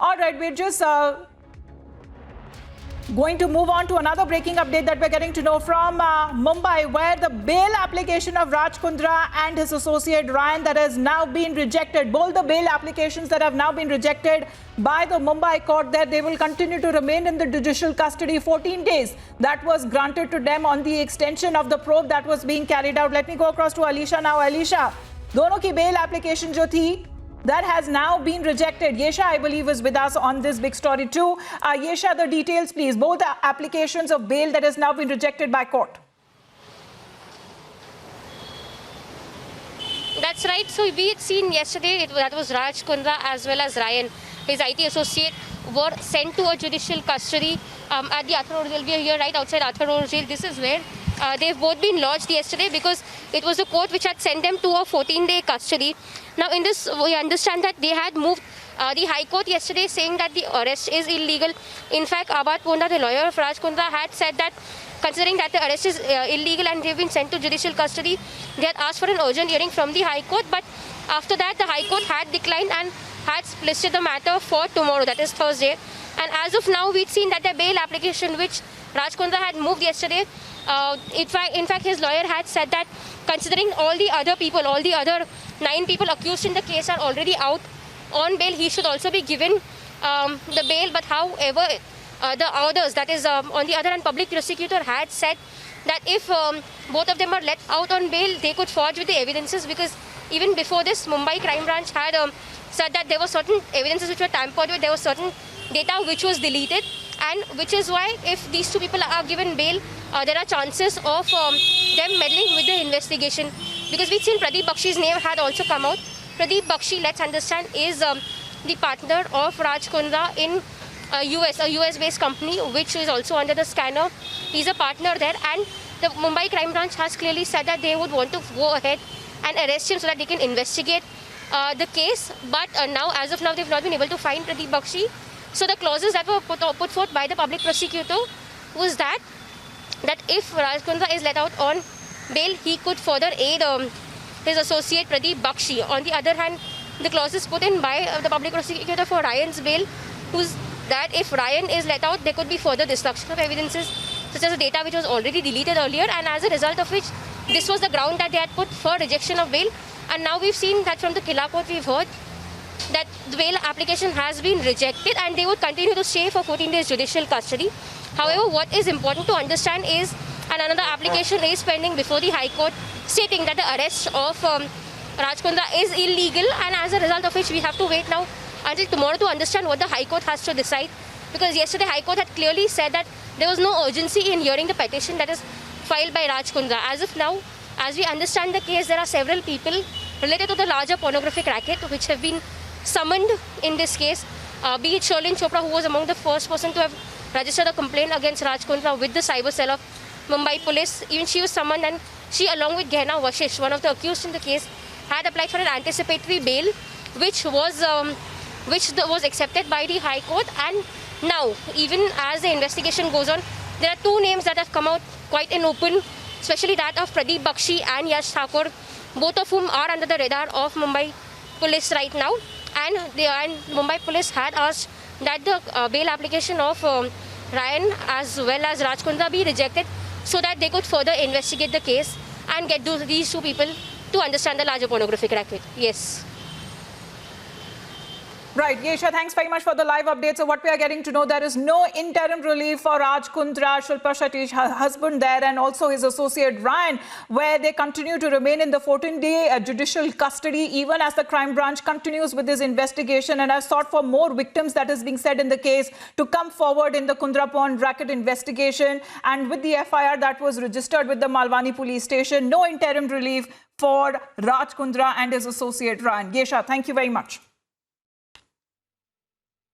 All right, we're just going to move on to another breaking update that we're getting to know from Mumbai, where the bail application of Raj Kundra and his associate Ryan that has now been rejected. Both the bail applications that have now been rejected by the Mumbai court, that they will continue to remain in the judicial custody 14 days. That was granted to them on the extension of the probe that was being carried out. Let me go across to Alisha now. Alisha, दोनों की bail application जो थी, that has now been rejected. Yesha, I believe, is with us on this big story too. Yesha, the details, please. Both applications of bail that has now been rejected by court. That's right. So we had seen yesterday that was Raj Kundra as well as Ryan, his IT associate, were sent to a judicial custody at the Athar Jail. We are here right outside Athar Jail. This is where they've both been lodged yesterday because it was the court which had sent them to a 14-day custody. Now, in this, we understand that they had moved the High Court yesterday saying that the arrest is illegal. In fact, Abad Ponda, the lawyer of Raj Kundra, had said that considering that the arrest is illegal and they've been sent to judicial custody, they had asked for an urgent hearing from the High Court. But after that, the High Court had declined and had listed the matter for tomorrow, that is Thursday. And as of now, we'd seen that the bail application which Raj Kundra had moved yesterday, in fact, his lawyer had said that considering all the other people, all the other 9 people accused in the case are already out on bail, he should also be given the bail. But however, the others, that is on the other hand, public prosecutor had said that if both of them are let out on bail, they could forge with the evidences, because even before this, Mumbai Crime Branch had said that there were certain evidences which were tampered with, there was certain data which was deleted, and which is why if these 2 people are given bail, there are chances of them meddling with the investigation. Because we've seen Pradeep Bakshi's name had also come out. Pradeep Bakshi, let's understand, is the partner of Raj Kundra in a US-based company, which is also under the scanner. He's a partner there, and the Mumbai Crime Branch has clearly said that they would want to go ahead and arrest him so that they can investigate the case. But now, as of now, they've not been able to find Pradeep Bakshi. So the clauses that were put forth by the public prosecutor was that if Raj Kundra is let out on bail, he could further aid his associate Pradeep Bakshi. On the other hand, the clauses put in by the public prosecutor for Ryan's bail was that if Ryan is let out, there could be further destruction of evidences, such as the data which was already deleted earlier, and as a result of which, this was the ground that they had put for rejection of bail. And now we've seen that from the Killa Court, we've heard that the bail application has been rejected and they would continue to stay for 14 days judicial custody. However, what is important to understand is, and another application is pending before the High Court stating that the arrest of Raj Kundra is illegal, and as a result of which we have to wait now until tomorrow to understand what the High Court has to decide. Because yesterday High Court had clearly said that there was no urgency in hearing the petition that is filed by Raj Kundra. As of now, as we understand the case, there are several people related to the larger pornographic racket which have been summoned in this case, be it Sherlyn Chopra, who was among the first person to have registered a complaint against Raj Kundra with the cyber cell of Mumbai Police. Even she was summoned, and she, along with Gehna Vashish, one of the accused in the case, had applied for an anticipatory bail, which was accepted by the High Court. And now, even as the investigation goes on, there are 2 names that have come out quite in open, especially that of Pradeep Bakshi and Yash Thakur, both of whom are under the radar of Mumbai Police right now. And Mumbai Police had asked that the bail application of Ryan as well as Raj Kundra be rejected so that they could further investigate the case and get these 2 people to understand the larger pornographic racket. Yes. Right, Yesha, thanks very much for the live update. So what we are getting to know, there is no interim relief for Raj Kundra, Shilpa Shetty's husband there, and also his associate Ryan, where they continue to remain in the 14-day judicial custody, even as the crime branch continues with this investigation and has sought for more victims, that is being said in the case, to come forward in the Kundra porn racket investigation. And with the FIR that was registered with the Malwani police station, no interim relief for Raj Kundra and his associate Ryan. Yesha, thank you very much.